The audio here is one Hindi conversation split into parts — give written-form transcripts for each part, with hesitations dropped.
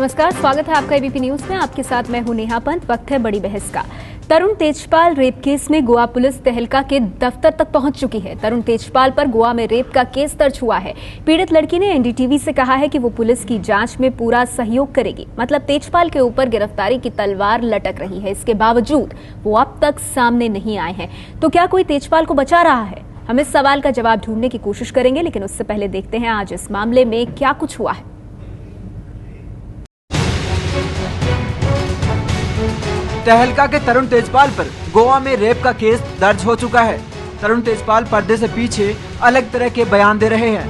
नमस्कार, स्वागत है आपका एबीपी न्यूज में। आपके साथ मैं हूं नेहा पंत। वक्त है बड़ी बहस का। तरुण तेजपाल रेप केस में गोवा पुलिस तहलका के दफ्तर तक पहुंच चुकी है। तरुण तेजपाल पर गोवा में रेप का केस दर्ज हुआ है। पीड़ित लड़की ने एनडीटीवी से कहा है कि वो पुलिस की जांच में पूरा सहयोग करेगी। मतलब तेजपाल के ऊपर गिरफ्तारी की तलवार लटक रही है। इसके बावजूद वो अब तक सामने नहीं आए हैं। तो क्या कोई तेजपाल को बचा रहा है? हम इस सवाल का जवाब ढूंढने की कोशिश करेंगे, लेकिन उससे पहले देखते हैं आज इस मामले में क्या कुछ हुआ है। तहलका के तरुण तेजपाल पर गोवा में रेप का केस दर्ज हो चुका है। तरुण तेजपाल पर्दे से पीछे अलग तरह के बयान दे रहे हैं।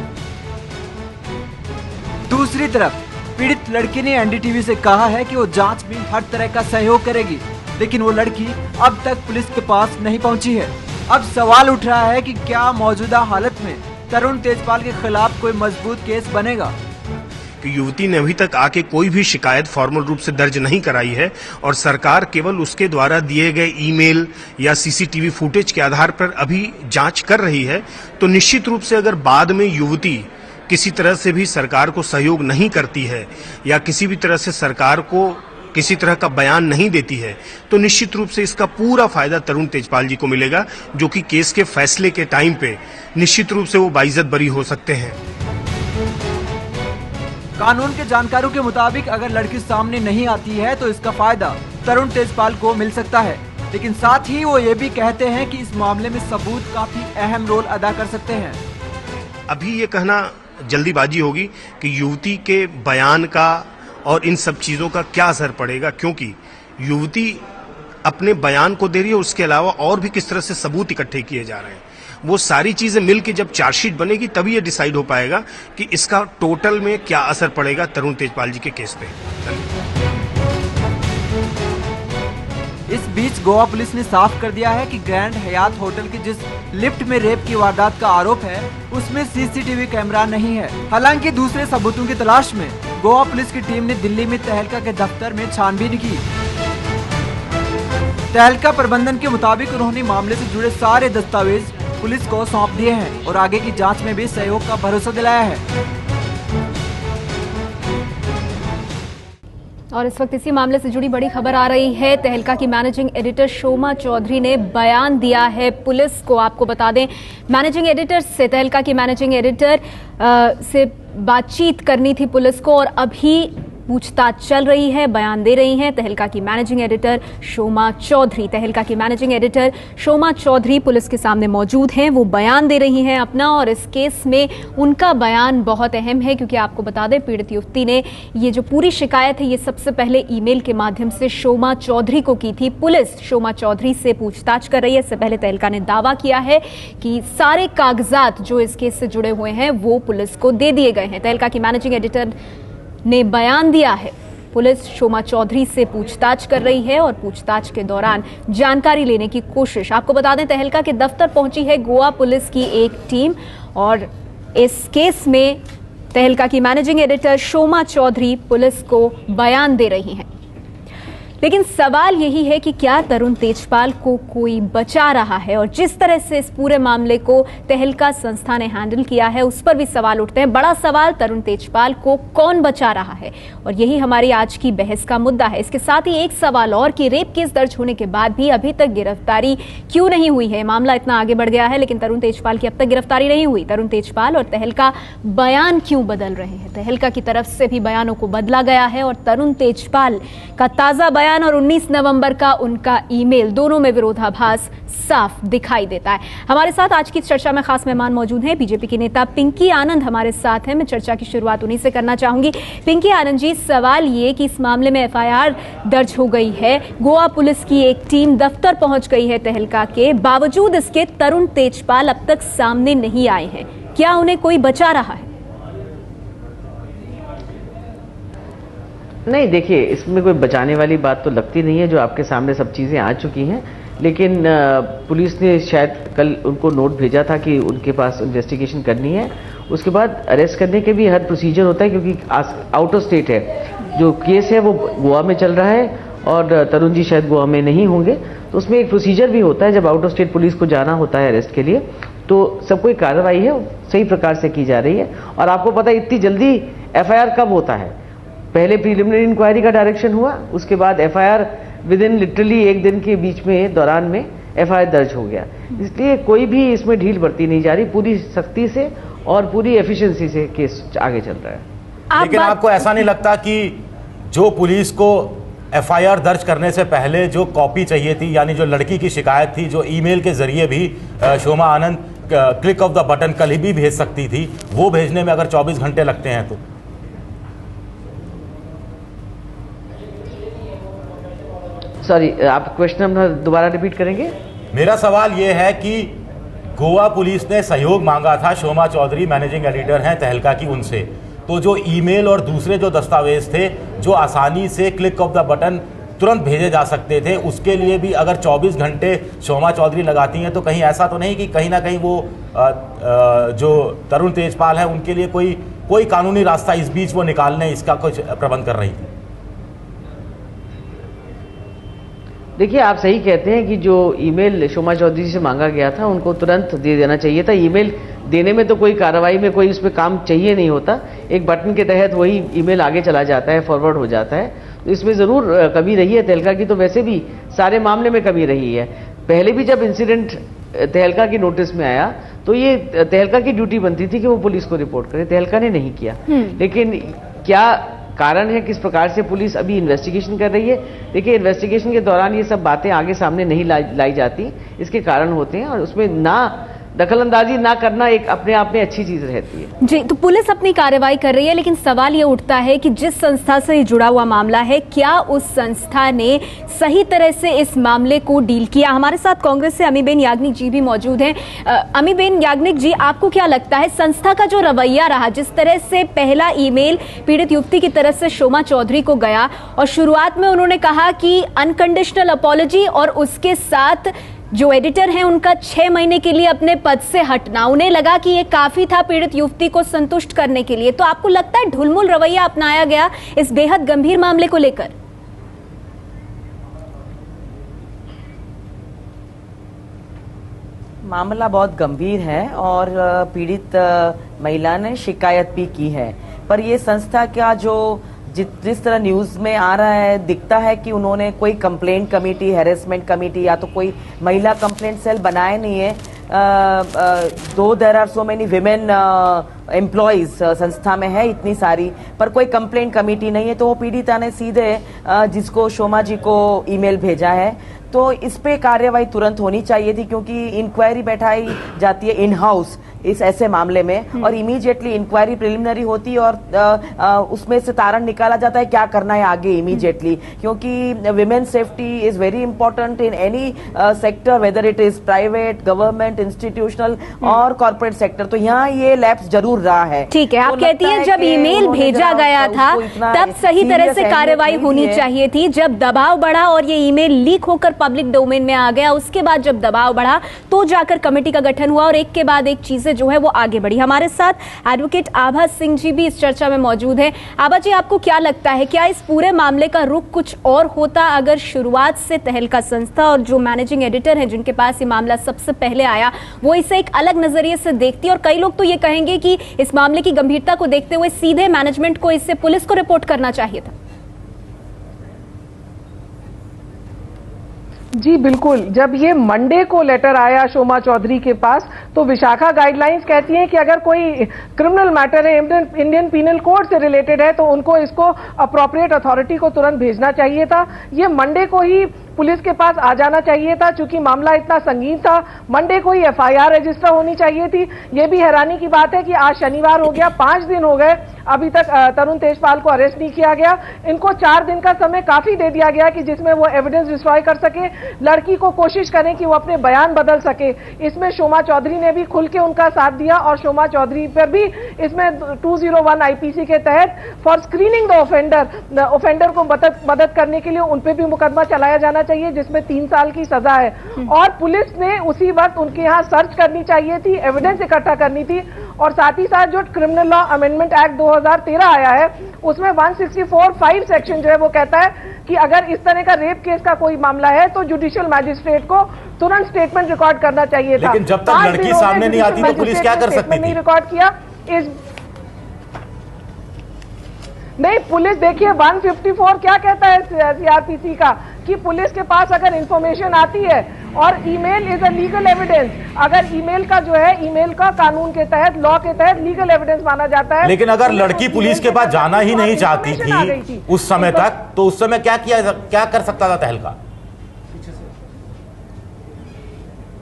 दूसरी तरफ पीड़ित लड़की ने एनडीटीवी से कहा है कि वो जांच में हर तरह का सहयोग करेगी, लेकिन वो लड़की अब तक पुलिस के पास नहीं पहुंची है। अब सवाल उठ रहा है कि क्या मौजूदा हालत में तरुण तेजपाल के खिलाफ कोई मजबूत केस बनेगा। युवती ने अभी तक आके कोई भी शिकायत फॉर्मल रूप से दर्ज नहीं कराई है और सरकार केवल उसके द्वारा दिए गए ईमेल या सीसीटीवी फुटेज के आधार पर अभी जांच कर रही है। तो निश्चित रूप से अगर बाद में युवती किसी तरह से भी सरकार को सहयोग नहीं करती है या किसी भी तरह से सरकार को किसी तरह का बयान नहीं देती है, तो निश्चित रूप से इसका पूरा फायदा तरुण तेजपाल जी को मिलेगा, जो कि केस के फैसले के टाइम पे निश्चित रूप से वो बाइज्जत बरी हो सकते हैं। कानून के जानकारों के मुताबिक अगर लड़की सामने नहीं आती है तो इसका फायदा तरुण तेजपाल को मिल सकता है, लेकिन साथ ही वो ये भी कहते हैं कि इस मामले में सबूत काफी अहम रोल अदा कर सकते हैं। अभी ये कहना जल्दीबाजी होगी कि युवती के बयान का और इन सब चीजों का क्या असर पड़ेगा, क्योंकि युवती अपने बयान को दे रही है, उसके अलावा और भी किस तरह से सबूत इकट्ठे किए जा रहे हैं। वो सारी चीजें मिलकर जब चार्जशीट बनेगी तभी ये डिसाइड हो पाएगा कि इसका टोटल में क्या असर पड़ेगा तरुण तेजपाल जी के केस पे। इस बीच गोवा पुलिस ने साफ कर दिया है कि ग्रैंड हयात होटल की जिस लिफ्ट में रेप की वारदात का आरोप है उसमें सीसीटीवी कैमरा नहीं है। हालांकि दूसरे सबूतों की तलाश में गोवा पुलिस की टीम ने दिल्ली में तहलका के दफ्तर में छानबीन की। तहलका प्रबंधन के मुताबिक उन्होंने मामले से जुड़े सारे दस्तावेज पुलिस को सौंप दिए हैं और आगे की जांच में भी सहयोग का भरोसा दिलाया है। और इस वक्त इसी मामले से जुड़ी बड़ी खबर आ रही है। तहलका की मैनेजिंग एडिटर शोमा चौधरी ने बयान दिया है पुलिस को। आपको बता दें, मैनेजिंग एडिटर से तहलका की मैनेजिंग एडिटर से बातचीत करनी थी पुलिस को और अभी पूछताछ चल रही है। बयान दे रही हैं तहलका की मैनेजिंग एडिटर शोमा चौधरी। तहलका की मैनेजिंग एडिटर शोमा चौधरी पुलिस के सामने मौजूद हैं। वो बयान दे रही हैं अपना, और इस केस में उनका बयान बहुत अहम है, क्योंकि आपको बता दें पीड़ित युवती ने ये जो पूरी शिकायत है ये सबसे पहले ईमेल के माध्यम से शोमा चौधरी को की थी। पुलिस शोमा चौधरी से पूछताछ कर रही है। इससे पहले तहलका ने दावा किया है कि सारे कागजात जो इस केस से जुड़े हुए हैं वो पुलिस को दे दिए गए हैं। तहलका की मैनेजिंग एडिटर ने बयान दिया है। पुलिस शोमा चौधरी से पूछताछ कर रही है और पूछताछ के दौरान जानकारी लेने की कोशिश। आपको बता दें तहलका के दफ्तर पहुंची है गोवा पुलिस की एक टीम और इस केस में तहलका की मैनेजिंग एडिटर शोमा चौधरी पुलिस को बयान दे रही हैं। लेकिन सवाल यही है कि क्या तरुण तेजपाल को कोई बचा रहा है? और जिस तरह से इस पूरे मामले को तहलका संस्था ने हैंडल किया है उस पर भी सवाल उठते हैं। बड़ा सवाल, तरुण तेजपाल को कौन बचा रहा है? और यही हमारी आज की बहस का मुद्दा है। इसके साथ ही एक सवाल और कि रेप केस दर्ज होने के बाद भी अभी तक गिरफ्तारी क्यों नहीं हुई है? मामला इतना आगे बढ़ गया है लेकिन तरुण तेजपाल की अब तक गिरफ्तारी नहीं हुई। तरुण तेजपाल और तहलका बयान क्यों बदल रहे हैं? तहलका की तरफ से भी बयानों को बदला गया है और तरुण तेजपाल का ताजा बयान और 19 नवंबर का उनका ईमेल, दोनों में विरोधाभास साफ दिखाई देता है। हमारे साथ आज की चर्चा में खास मेहमान मौजूद हैं। बीजेपी की नेता पिंकी आनंद हमारे साथ हैं। मैं चर्चा की शुरुआत उन्हीं से करना चाहूंगी। पिंकी आनंद जी, सवाल ये कि इस मामले में एफआईआर दर्ज हो गई है, गोवा पुलिस की एक टीम दफ्तर पहुंच गई है तहलका के, बावजूद इसके तरुण तेजपाल अब तक सामने नहीं आए हैं। क्या उन्हें कोई बचा रहा है? नहीं, देखिए, इसमें कोई बचाने वाली बात तो लगती नहीं है। जो आपके सामने सब चीज़ें आ चुकी हैं, लेकिन पुलिस ने शायद कल उनको नोट भेजा था कि उनके पास इन्वेस्टिगेशन करनी है। उसके बाद अरेस्ट करने के भी हर प्रोसीजर होता है, क्योंकि आउट ऑफ स्टेट है। जो केस है वो गोवा में चल रहा है और तरुण जी शायद गोवा में नहीं होंगे, तो उसमें एक प्रोसीजर भी होता है। जब आउट ऑफ स्टेट पुलिस को जाना होता है अरेस्ट के लिए, तो सब कोई कार्रवाई है सही प्रकार से की जा रही है। और आपको पता है इतनी जल्दी एफआईआर कब होता है? पहले प्रीलिमिनरी इंक्वायरी का डायरेक्शन हुआ, उसके बाद एफआईआर विद इन लिटरली एक दिन के बीच में दौरान में एफआईआर दर्ज हो गया। इसलिए कोई भी इसमें ढील बरती नहीं जा रही, पूरी सख्ती से और पूरी एफिशिएंसी से केस आगे चल रहा है। लेकिन आपको ऐसा नहीं लगता कि जो पुलिस को एफआईआर दर्ज करने से पहले जो कॉपी चाहिए थी, यानी जो लड़की की शिकायत थी, जो ईमेल के जरिए भी शोमा आनंद क्लिक ऑफ द बटन कल ही भी भेज सकती थी, वो भेजने में अगर 24 घंटे लगते हैं तो? सॉरी, आप क्वेश्चन दोबारा रिपीट करेंगे? मेरा सवाल यह है कि गोवा पुलिस ने सहयोग मांगा था, शोमा चौधरी मैनेजिंग एडिटर हैं तहलका की, उनसे, तो जो ईमेल और दूसरे जो दस्तावेज थे जो आसानी से क्लिक ऑफ द बटन तुरंत भेजे जा सकते थे, उसके लिए भी अगर 24 घंटे शोमा चौधरी लगाती हैं तो कहीं ऐसा तो नहीं कि कहीं ना कहीं वो जो तरुण तेजपाल है उनके लिए कोई कानूनी रास्ता इस बीच वो निकालने इसका कुछ प्रबंध कर रही थी? देखिए, आप सही कहते हैं कि जो ईमेल शोमा चौधरी से मांगा गया था उनको तुरंत दे देना चाहिए था। ईमेल देने में तो कोई कार्रवाई में कोई उसमें काम चाहिए नहीं होता, एक बटन के तहत वही ईमेल आगे चला जाता है, फॉरवर्ड हो जाता है। तो इसमें ज़रूर कमी रही है तहलका की, तो वैसे भी सारे मामले में कमी रही है। पहले भी जब इंसिडेंट तहलका की नोटिस में आया तो ये तहलका की ड्यूटी बनती थी कि वो पुलिस को रिपोर्ट करे, तहलका ने नहीं किया। लेकिन क्या कारण है, किस प्रकार से पुलिस अभी इन्वेस्टिगेशन कर रही है? देखिए, इन्वेस्टिगेशन के दौरान ये सब बातें आगे सामने नहीं लाई जाती, इसके कारण होते हैं, और उसमें ना दखलंदाजी ना करना एक अपने आप में अच्छी चीज रहती है। जी, तो पुलिस अपनी कार्रवाई कर रही है, लेकिन सवाल ये उठता है कि जिस संस्था से जुड़ा हुआ मामला है, क्या उस संस्था ने सही तरह से इस मामले को डील किया? हमारे साथ कांग्रेस से अमीबेन याग्निक जी भी मौजूद हैं। अमीबेन याग्निक जी, आपको क्या लगता है संस्था का जो रवैया रहा, जिस तरह से पहला ईमेल पीड़ित युवती की तरफ से शोमा चौधरी को गया और शुरुआत में उन्होंने कहा कि अनकंडीशनल अपॉलॉजी, और उसके साथ जो एडिटर हैं उनका 6 महीने के लिए अपने पद से हटना, उन्हें लगा कि ये काफी था पीड़ित युवती को संतुष्ट करने के लिए। तो आपको लगता है ढुलमुल रवैया अपनाया गया इस बेहद गंभीर मामले को लेकर? मामला बहुत गंभीर है और पीड़ित महिला ने शिकायत भी की है, पर ये संस्था का जो जिस तरह न्यूज में आ रहा है, दिखता है कि उन्होंने कोई कंप्लेंट कमेटी, हैरेसमेंट कमेटी या तो कोई महिला कंप्लेंट सेल बनाए नहीं है। दो there are so many women employees संस्था में है इतनी सारी, पर कोई कंप्लेंट कमेटी नहीं है। तो वो पीड़िता ने सीधे जिसको शोमा जी को ईमेल भेजा है, तो इस पे कार्रवाई तुरंत होनी चाहिए थी, क्योंकि इंक्वायरी बैठाई जाती है इन हाउस इस ऐसे मामले में, और इमीडिएटली इंक्वायरी प्रिलिमिनरी होती है और उसमें से तारण निकाला जाता है क्या करना है आगे इमीडिएटली, क्योंकि women safety is very important in any sector, whether it is private, government, institutional और कॉर्पोरेट सेक्टर। तो यहाँ ये लैप्स जरूर रहा है। ठीक है, आप कहती हैं जब ईमेल भेजा गया था तब सही तरह से कार्रवाई होनी चाहिए थी। जब दबाव बढ़ा और ये ईमेल लीक होकर पब्लिक डोमेन में आ गया, उसके बाद जब दबाव बढ़ा तो जाकर कमेटी का गठन हुआ और एक के बाद एक चीजें जो है वो आगे बढ़ी। हमारे साथ एडवोकेट आभा सिंह जी भी इस चर्चा में मौजूद हैं। आभा जी, आपको क्या लगता है, क्या इस पूरे मामले का रुख कुछ और होता अगर शुरुआत से तहलका संस्था और जो मैनेजिंग एडिटर हैं जिनके पास ये मामला सबसे पहले आया, वो इसे एक अलग नजरिए से देखती? और कई लोग तो ये कहेंगे कि इस मामले की गंभीरता को देखते हुए सीधे मैनेजमेंट को इससे पुलिस को रिपोर्ट करना चाहिए था। जी बिल्कुल, जब ये मंडे को लेटर आया शोमा चौधरी के पास, तो विशाखा गाइडलाइंस कहती हैं कि अगर कोई क्रिमिनल मैटर है, इंडियन पीनल कोड से रिलेटेड है, तो उनको इसको अप्रोप्रिएट अथॉरिटी को तुरंत भेजना चाहिए था। ये मंडे को ही पुलिस के पास आ जाना चाहिए था, चूंकि मामला इतना संगीन था। मंडे को ही एफआईआर रजिस्टर होनी चाहिए थी। ये भी हैरानी की बात है कि आज शनिवार हो गया, 5 दिन हो गए, अभी तक तरुण तेजपाल को अरेस्ट नहीं किया गया। इनको 4 दिन का समय काफी दे दिया गया कि जिसमें वो एविडेंस डिस्ट्रॉय कर सके, लड़की को कोशिश करें कि वो अपने बयान बदल सके। इसमें शोमा चौधरी ने भी खुल के उनका साथ दिया और शोमा चौधरी पर भी इसमें 201 आईपीसी के तहत फॉर स्क्रीनिंग द ऑफेंडर को मदद करने के लिए उन पर भी मुकदमा चलाया जाना चाहिए, जिसमें 3 साल की सजा है। और पुलिस ने उसी वक्त उनके यहाँ सर्च करनी चाहिए थी, एविडेंस इकट्ठा करनी थी। और साथ ही साथ जो क्रिमिनल लॉ अमेंडमेंट एक्ट 2013 आया है, उसमें 164(5) सेक्शन जो है वो कहता है कि अगर इस तरह का रेप केस का कोई मामला है तो जुडिशियल मैजिस्ट्रेट को तुरंत स्टेटमेंट रिकॉर्ड करना चाहिए था। लेकिन जब तक लड़की सामने नहीं आती तो पुलिस क्या कर सकती थी? नहीं रिकॉर्ड किया। नहीं, पुलिस देखिए 154 क्या कहता है सीआरपीसी का कि पुलिस के पास अगर इंफॉर्मेशन आती है और email is a legal evidence, अगर ईमेल का जो है ईमेल का कानून के तहत लॉ के तहत लीगल एविडेंस माना जाता है। लेकिन अगर लड़की पुलिस के पास जाना ही नहीं चाहती थी उस समय तक, तो उस समय क्या कर सकता था तहलका?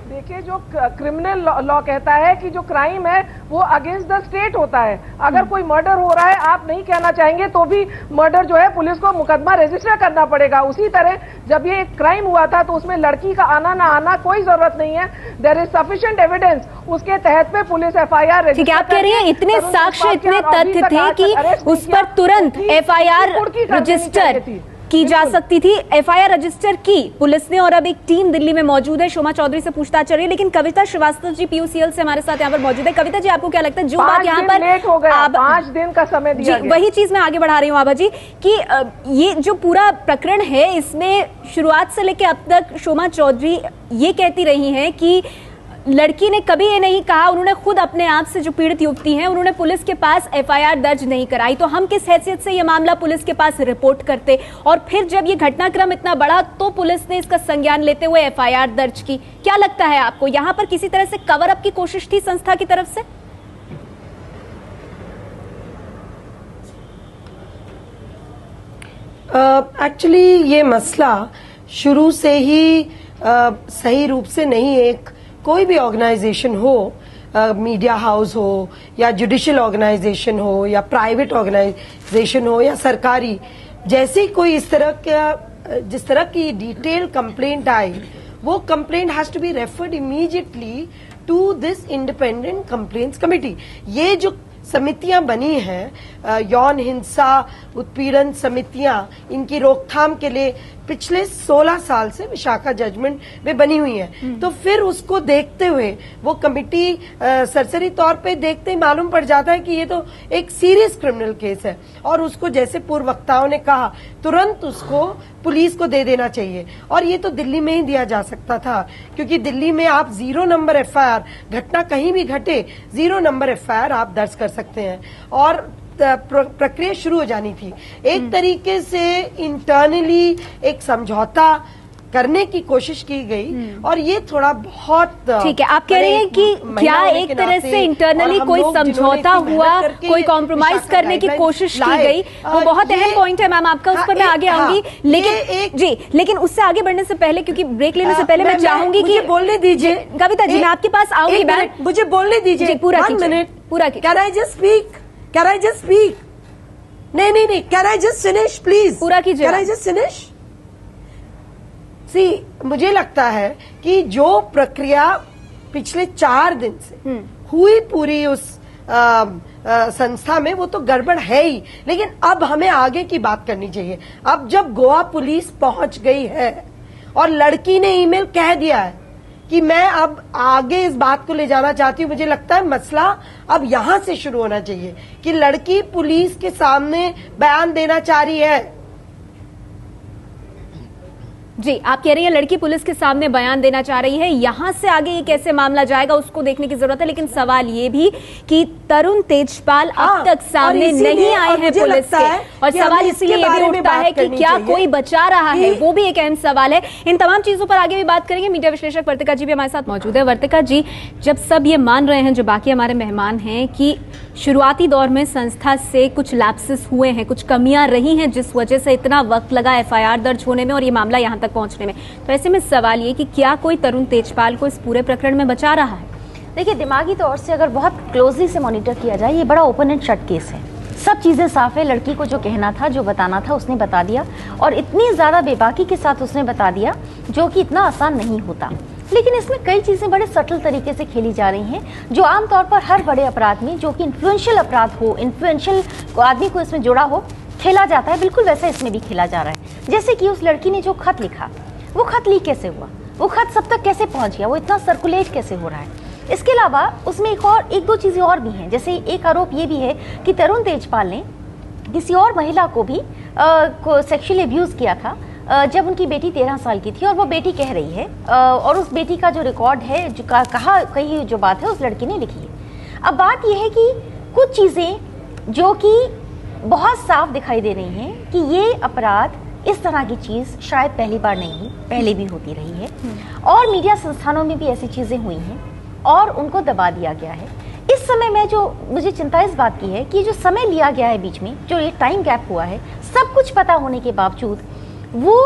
देखिए, जो क्रिमिनल लॉ कहता है कि जो क्राइम है वो अगेंस्ट द स्टेट होता है। अगर कोई मर्डर हो रहा है, आप नहीं कहना चाहेंगे तो भी मर्डर जो है पुलिस को मुकदमा रजिस्टर करना पड़ेगा। उसी तरह जब ये क्राइम हुआ था तो उसमें लड़की का आना ना आना कोई जरूरत नहीं है, देयर इज सफिशिएंट एविडेंस, उसके तहत पे पुलिस एफआईआर रजिस्टर। ठीक है, आप कह रही हैं इतने साक्ष्य, इतने तथ्य थे कि उस पर तुरंत एफआईआर रजिस्टर की जा सकती थी। एफआईआर रजिस्टर की पुलिस ने और अब एक टीम दिल्ली में मौजूद है। शोमा चौधरी से पूछताछ चल रही है, लेकिन कविता श्रीवास्तव जी पीयूसीएल से हमारे साथ यहाँ पर मौजूद है। कविता जी, आपको क्या लगता है जो बात यहाँ पर लेट हो गया, 5 दिन का समय दिया गया। वही चीज मैं आगे बढ़ा रही हूँ आभा जी कि ये जो पूरा प्रकरण है इसमें शुरुआत से लेकर अब तक शोमा चौधरी ये कहती रही हैं कि लड़की ने कभी ये नहीं कहा, उन्होंने खुद अपने आप से, जो पीड़ित युवती हैं, उन्होंने पुलिस के पास एफआईआर दर्ज नहीं कराई, तो हम किस हैसियत से ये मामला पुलिस के पास रिपोर्ट करते? और फिर जब ये घटनाक्रम इतना बड़ा तो पुलिस ने इसका संज्ञान लेते हुए एफआईआर दर्ज की। क्या लगता है आपको, यहाँ पर किसी तरह से कवर अप की कोशिश थी संस्था की तरफ से? एक्चुअली ये मसला शुरू से ही सही रूप से नहीं, एक कोई भी ऑर्गेनाइजेशन हो, मीडिया हाउस हो या जुडिशियल ऑर्गेनाइजेशन हो या प्राइवेट ऑर्गेनाइजेशन हो या सरकारी, जैसे कोई इस तरह का जिस तरह की डिटेल कंप्लेंट आई, वो complaint has to be referred immediately to this independent complaints committee. ये जो समितियां बनी हैं, यौन हिंसा उत्पीड़न समितियां, इनकी रोकथाम के लिए पिछले 16 साल से विशाखा जजमेंट में बनी हुई है। तो फिर उसको देखते हुए वो कमिटी सरसरी तौर पे देखते ही मालूम पड़ जाता है कि ये तो एक सीरियस क्रिमिनल केस है, और उसको जैसे पूर्व वक्ताओं ने कहा तुरंत उसको पुलिस को दे देना चाहिए। और ये तो दिल्ली में ही दिया जा सकता था, क्योंकि दिल्ली में आप 0 नंबर एफआईआर, घटना कहीं भी घटे 0 नंबर एफआईआर आप दर्ज कर सकते हैं और प्रक्रिया शुरू हो जानी थी। एक तरीके से इंटरनली एक समझौता करने की कोशिश की गई, और ये थोड़ा बहुत ठीक है। आप कह रहे हैं कि क्या एक तरह से इंटरनली कोई समझौता हुआ, कोई कॉम्प्रोमाइज करने की कोशिश की गई? वो बहुत अहम पॉइंट है मैम आपका, उस पर मैं आगे आऊंगी, लेकिन उससे आगे बढ़ने से पहले, क्योंकि ब्रेक लेने से पहले मैं चाहूंगी कि बोलने दीजिए। कविता जी, मैं आपके पास आऊंगी, मुझे बोलने दीजिए पूरा मिनट पूरा। Can I just speak? Can I just speak? नहीं, Can I just finish, please? पूरा कीजिए। Can I just finish? See, मुझे लगता है कि जो प्रक्रिया पिछले 4 दिन से हुई पूरी उस संस्था में, वो तो गड़बड़ है ही, लेकिन अब हमें आगे की बात करनी चाहिए। अब जब गोवा पुलिस पहुंच गई है और लड़की ने ईमेल कह दिया है कि मैं अब आगे इस बात को ले जाना चाहती हूँ, मुझे लगता है मसला अब यहां से शुरू होना चाहिए कि लड़की पुलिस के सामने बयान देना चाह रही है। जी, आप कह रही हैं लड़की पुलिस के सामने बयान देना चाह रही है, यहां से आगे ये कैसे मामला जाएगा उसको देखने की जरूरत है। लेकिन सवाल ये भी कि तरुण तेजपाल अब तक सामने नहीं आए हैं पुलिस के, और सवाल इसलिए ये भी उठता है कि क्या कोई बचा रहा है, वो भी एक अहम सवाल है। इन तमाम चीजों पर आगे भी बात करेंगे। मीडिया विश्लेषक वर्तिका जी भी हमारे साथ मौजूद है। वर्तिका जी, जब सब ये मान रहे हैं, जो बाकी हमारे मेहमान हैं, कि शुरुआती दौर में संस्था से कुछ लैप्सेस हुए हैं, कुछ कमियां रही हैं, जिस वजह से इतना वक्त लगा एफआईआर दर्ज होने में और ये मामला यहां तक पहुंचने में, तो ऐसे में सवाल ये कि क्या कोई तरुण तेजपाल को इस पूरे प्रकरण में बचा रहा है? देखिए, दिमागी तौर से अगर बहुत क्लोजली से मॉनिटर किया जाए, ये बड़ा ओपन एंड शट केस है। सब चीज़ें साफ है। लड़की को जो कहना था, जो बताना था, उसने बता दिया, और इतनी ज़्यादा बेबाकी के साथ उसने बता दिया, जो कि इतना आसान नहीं होता। लेकिन इसमें कई चीज़ें बड़े सटल तरीके से खेली जा रही हैं, जो आमतौर पर हर बड़े अपराध में, जो कि इन्फ्लुएंशियल अपराध हो, इन्फ्लुएंशियल आदमी को इसमें जोड़ा हो, खेला जाता है, बिल्कुल वैसा इसमें भी खेला जा रहा है। जैसे कि उस लड़की ने जो खत लिखा, वो खत लीक कैसे हुआ, वो खत सब तक कैसे पहुंच गया, वो इतना सर्कुलेट कैसे हो रहा है। इसके अलावा उसमें एक दो चीज़ें और भी हैं। जैसे एक आरोप ये भी है कि तरुण तेजपाल ने किसी और महिला को भी सेक्सुअली अब्यूज़ किया था, जब उनकी बेटी 13 साल की थी, और वो बेटी कह रही है, और उस बेटी का जो रिकॉर्ड है, जो कही जो बात है, उस लड़की ने लिखी है। अब बात यह है कि कुछ चीज़ें जो कि बहुत साफ दिखाई दे रही हैं कि ये अपराध, इस तरह की चीज़ शायद पहली बार नहीं हुई, पहले भी होती रही है और मीडिया संस्थानों में भी ऐसी चीज़ें हुई हैं और उनको दबा दिया गया है। इस समय में जो मुझे चिंता इस बात की है कि जो समय लिया गया है बीच में, जो ये टाइम गैप हुआ है, सब कुछ पता होने के बावजूद वो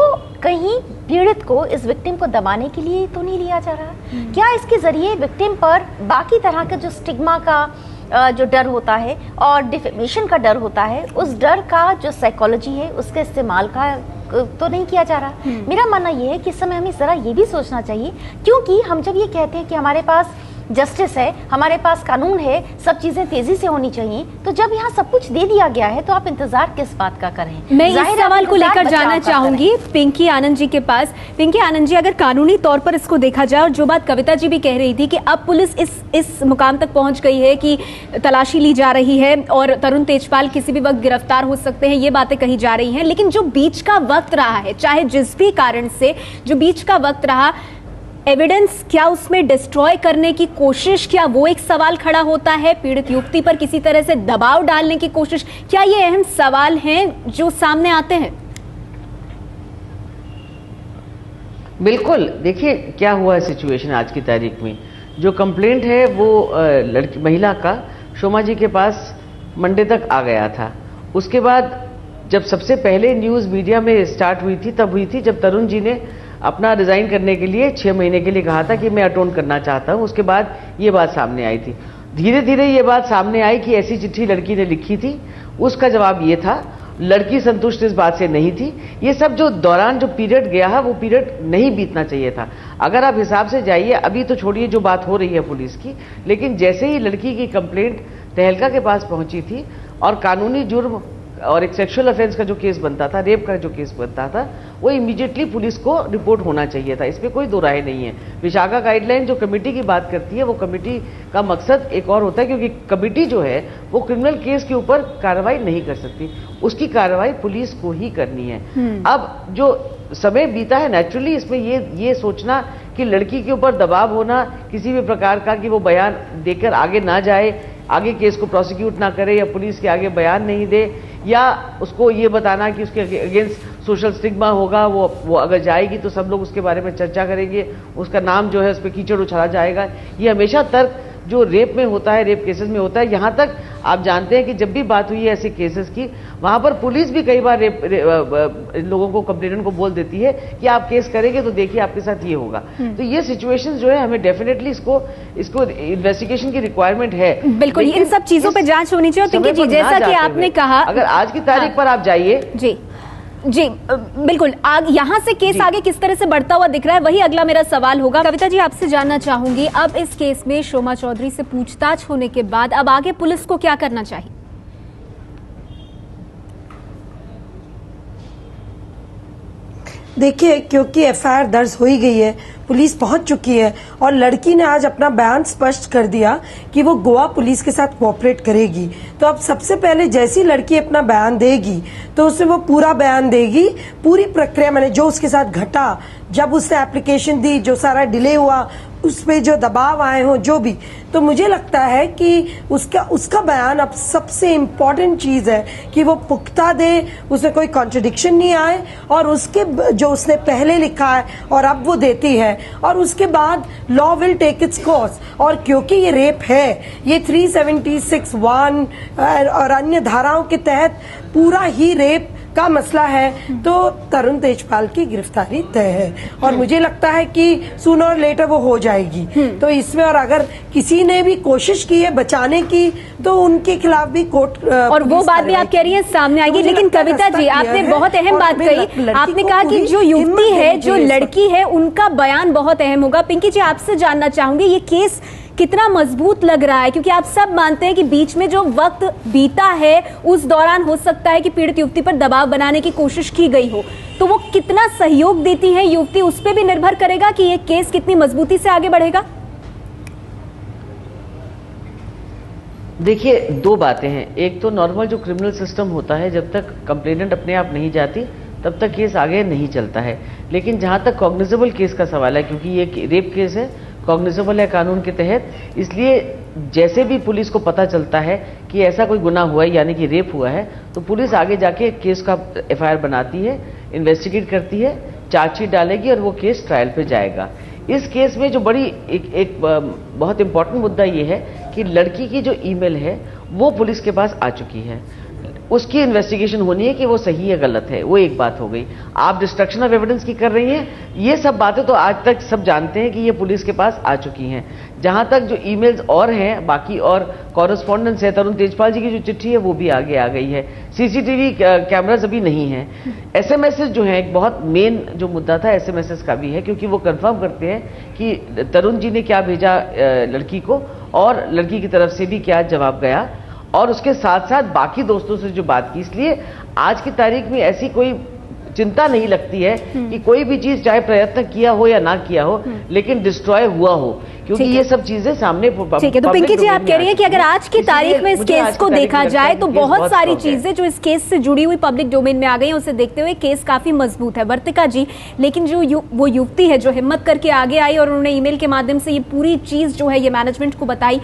कहीं पीड़ित को, इस विक्टिम को दबाने के लिए तो नहीं लिया जा रहा। क्या इसके जरिए विक्टिम पर बाकी तरह का जो स्टिग्मा का जो डर होता है और डिफेमेशन का डर होता है, उस डर का जो साइकोलॉजी है उसके इस्तेमाल का तो नहीं किया जा रहा। मेरा मानना ये है कि इस समय हमें जरा ये भी सोचना चाहिए, क्योंकि हम जब ये कहते हैं कि हमारे पास जस्टिस है, हमारे पास कानून है, सब चीजें तेजी से होनी चाहिए, तो जब यहाँ सब कुछ दे दिया गया है तो आप इंतजार किस बात का करें? मैं इस सवाल को लेकर जाना चाहूंगी पिंकी आनंद जी के पास। पिंकी आनंद जी, अगर कानूनी तौर पर इसको देखा जाए, और जो बात कविता जी भी कह रही थी कि अब पुलिस इस मुकाम तक पहुंच गई है कि तलाशी ली जा रही है और तरुण तेजपाल किसी भी वक्त गिरफ्तार हो सकते हैं, ये बातें कही जा रही हैं, लेकिन जो बीच का वक्त रहा है, चाहे जिस भी कारण से जो बीच का वक्त रहा, एविडेंस क्या उसमें डिस्ट्रॉय करने की कोशिश, क्या वो एक सवाल खड़ा होता है? पीड़ित युवती पर किसी तरह से दबाव डालने की कोशिश, क्या ये अहम सवाल हैं जो सामने आते हैं? बिल्कुल। देखिए क्या हुआ है सिचुएशन आज की तारीख में। जो कंप्लेंट है वो लड़की, महिला का शोमा जी के पास मंडे तक आ गया था। उसके बाद जब सबसे पहले न्यूज़ मीडिया में स्टार्ट हुई थी, तब हुई थी जब तरुण जी ने अपना रिजाइन करने के लिए 6 महीने के लिए कहा था कि मैं अटोन करना चाहता हूं। उसके बाद ये बात सामने आई थी। धीरे धीरे ये बात सामने आई कि ऐसी चिट्ठी लड़की ने लिखी थी, उसका जवाब ये था, लड़की संतुष्ट इस बात से नहीं थी। ये सब जो दौरान जो पीरियड गया है वो पीरियड नहीं बीतना चाहिए था। अगर आप हिसाब से जाइए, अभी तो छोड़िए जो बात हो रही है पुलिस की, लेकिन जैसे ही लड़की की कंप्लेंट तहलका के पास पहुंची थी और कानूनी जुर्म और एक सेक्सुअल ऑफेंस का जो केस बनता था, रेप का जो केस बनता था, वो इमीडिएटली पुलिस को रिपोर्ट होना चाहिए था। इसमें कोई दो राय नहीं है। विशाखा गाइडलाइन जो कमेटी की बात करती है, वो कमेटी का मकसद एक और होता है, क्योंकि कमेटी जो है वो क्रिमिनल केस के ऊपर कार्रवाई नहीं कर सकती, उसकी कार्रवाई पुलिस को ही करनी है। अब जो समय बीता है, नेचुरली इसमें ये सोचना कि लड़की के ऊपर दबाव होना किसी भी प्रकार का, कि वो बयान देकर आगे ना जाए, आगे केस को प्रोसिक्यूट ना करे या पुलिस के आगे बयान नहीं दे, या उसको ये बताना कि उसके अगेंस्ट सोशल स्टिग्मा होगा, वो अगर जाएगी तो सब लोग उसके बारे में चर्चा करेंगे, उसका नाम जो है उस पर कीचड़ उछाला जाएगा। ये हमेशा तर्क जो रेप में होता है, रेप केसेस में होता है। यहाँ तक आप जानते हैं कि जब भी बात हुई है ऐसे केसेस की, वहां पर पुलिस भी कई बार लोगों को, कंप्लेनेंट को बोल देती है कि आप केस करेंगे तो देखिए आपके साथ ये होगा। तो ये सिचुएशन जो है, हमें डेफिनेटली इसको इन्वेस्टिगेशन की रिक्वायरमेंट है। बिल्कुल, इन सब चीजों पर जांच होनी चाहिए। पिंकी जी, जैसा कि आपने कहा, अगर आज की तारीख पर आप जाइए, जी बिल्कुल, यहाँ से केस आगे किस तरह से बढ़ता हुआ दिख रहा है, वही अगला मेरा सवाल होगा। कविता जी, आपसे जानना चाहूंगी, अब इस केस में शोमा चौधरी से पूछताछ होने के बाद अब आगे पुलिस को क्या करना चाहिए? देखिए, क्योंकि एफआईआर दर्ज हो ही गई है, पुलिस पहुंच चुकी है और लड़की ने आज अपना बयान स्पष्ट कर दिया कि वो गोवा पुलिस के साथ कोऑपरेट करेगी। तो अब सबसे पहले जैसी लड़की अपना बयान देगी तो उसे वो पूरा बयान देगी, पूरी प्रक्रिया, मैंने जो उसके साथ घटा, जब उसने एप्लीकेशन दी, जो सारा डिले हुआ, उस पे जो दबाव आए हो, जो भी, तो मुझे लगता है कि उसका बयान अब सबसे इम्पोर्टेंट चीज है कि वो पुख्ता दे, उसमें कोई कॉन्ट्रडिक्शन नहीं आए, और उसके जो उसने पहले लिखा है और अब वो देती है, और उसके बाद law will take its course. और क्योंकि ये रेप है, ये 376(1) और अन्य धाराओं के तहत पूरा ही रेप का मसला है, तो तरुण तेजपाल की गिरफ्तारी तय है और मुझे लगता है कि सूनर और लेटर वो हो जाएगी। तो इसमें, और अगर किसी ने भी कोशिश की है बचाने की, तो उनके खिलाफ भी कोर्ट, और वो बात भी आप कह रही हैं सामने आएगी। लेकिन कविता जी, आपने बहुत अहम बात कही, आपने कहा कि जो युवती है, जो लड़की है, उनका बयान बहुत अहम होगा। पिंकी जी, आपसे जानना चाहूंगी, ये केस कितना मजबूत लग रहा है, क्योंकि आप सब मानते हैं कि बीच में जो वक्त बीता है उस दौरान हो सकता है कि पीड़ित युवती पर दबाव बनाने की कोशिश की गई हो, तो वो कितना सहयोग देती है युवती, उस पर भी निर्भर करेगा कि ये केस कितनी मजबूती से आगे बढ़ेगा। देखिए, दो बातें हैं। एक तो नॉर्मल जो क्रिमिनल सिस्टम होता है, जब तक कंप्लेनेंट अपने आप नहीं जाती तब तक केस आगे नहीं चलता है। लेकिन जहां तक कॉग्निजेबल केस का सवाल है, क्योंकि ये रेप केस है, कॉग्निजेबल है कानून के तहत, इसलिए जैसे भी पुलिस को पता चलता है कि ऐसा कोई गुनाह हुआ है, यानी कि रेप हुआ है, तो पुलिस आगे जाके केस का एफआईआर बनाती है, इन्वेस्टिगेट करती है, चार्जशीट डालेगी और वो केस ट्रायल पे जाएगा। इस केस में जो बड़ी एक बहुत इंपॉर्टेंट मुद्दा ये है कि लड़की की जो ईमेल है वो पुलिस के पास आ चुकी है, उसकी इन्वेस्टिगेशन होनी है कि वो सही है गलत है। वो एक बात हो गई। आप डिस्ट्रक्शन ऑफ एविडेंस की कर रही हैं, ये सब बातें तो आज तक सब जानते हैं कि ये पुलिस के पास आ चुकी हैं। जहां तक जो ईमेल्स और हैं बाकी और कॉरेस्पॉन्डेंस है, तरुण तेजपाल जी की जो चिट्ठी है वो भी आगे आ गई है। सीसीटीवी कैमरास अभी नहीं है। एसएमएसेस जो है एक बहुत मेन जो मुद्दा था एसएमएसेस का भी है, क्योंकि वो कंफर्म करते हैं कि तरुण जी ने क्या भेजा लड़की को और लड़की की तरफ से भी क्या जवाब गया, और उसके साथ साथ बाकी दोस्तों से जो बात की। इसलिए आज की तारीख में ऐसी कोई चिंता नहीं लगती है कि कोई भी चीज चाहे प्रयत्न किया हो या ना किया हो लेकिन डिस्ट्रॉय हुआ हो, क्योंकि ये सब चीजें सामने। ठीक है, तो पिंकी जी आप कह रही हैं कि अगर आज की तारीख में इस केस को देखा जाए तो बहुत सारी चीजें जो इस केस से जुड़ी हुई पब्लिक डोमेन में आ गई हैं, उसे देखते हुए केस काफी मजबूत है। वर्तिका जी, लेकिन जो वो युवती है जो हिम्मत करके आगे आई और उन्होंने ईमेल के माध्यम से ये पूरी चीज जो है ये मैनेजमेंट को बताई,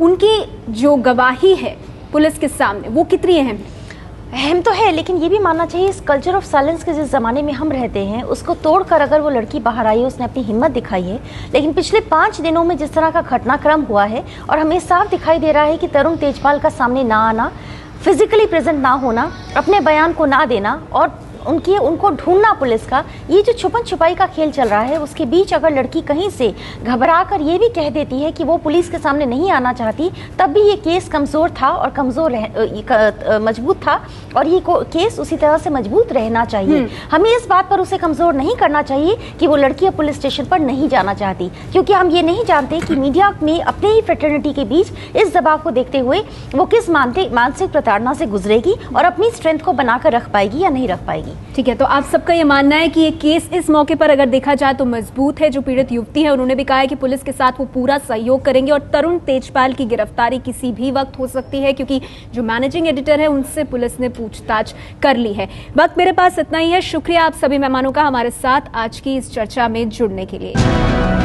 उनकी जो गवाही है पुलिस के सामने वो कितनी अहम तो है, लेकिन ये भी मानना चाहिए इस कल्चर ऑफ साइलेंस के जिस ज़माने में हम रहते हैं उसको तोड़कर अगर वो लड़की बाहर आई है, उसने अपनी हिम्मत दिखाई है। लेकिन पिछले 5 दिनों में जिस तरह का घटनाक्रम हुआ है और हमें साफ दिखाई दे रहा है कि तरुण तेजपाल का सामने ना आना, फिजिकली प्रेजेंट ना होना, अपने बयान को ना देना और उनको ढूंढना पुलिस का, ये जो छुपन छुपाई का खेल चल रहा है, उसके बीच अगर लड़की कहीं से घबरा कर ये भी कह देती है कि वो पुलिस के सामने नहीं आना चाहती, तब भी ये केस कमज़ोर था और मजबूत था और ये केस उसी तरह से मजबूत रहना चाहिए। हमें इस बात पर उसे कमज़ोर नहीं करना चाहिए कि वो लड़की अब पुलिस स्टेशन पर नहीं जाना चाहती, क्योंकि हम ये नहीं जानते कि मीडिया में अपने ही फ्रेटर्निटी के बीच इस दबाव को देखते हुए वो किस मानसिक प्रताड़ना से गुजरेगी और अपनी स्ट्रेंथ को बनाकर रख पाएगी या नहीं रख पाएगी। ठीक है, तो आप सबका ये मानना है कि ये केस इस मौके पर अगर देखा जाए तो मजबूत है। जो पीड़ित युवती है उन्होंने भी कहा है कि पुलिस के साथ वो पूरा सहयोग करेंगे और तरुण तेजपाल की गिरफ्तारी किसी भी वक्त हो सकती है, क्योंकि जो मैनेजिंग एडिटर है उनसे पुलिस ने पूछताछ कर ली है। वक्त मेरे पास इतना ही है। शुक्रिया आप सभी मेहमानों का हमारे साथ आज की इस चर्चा में जुड़ने के लिए।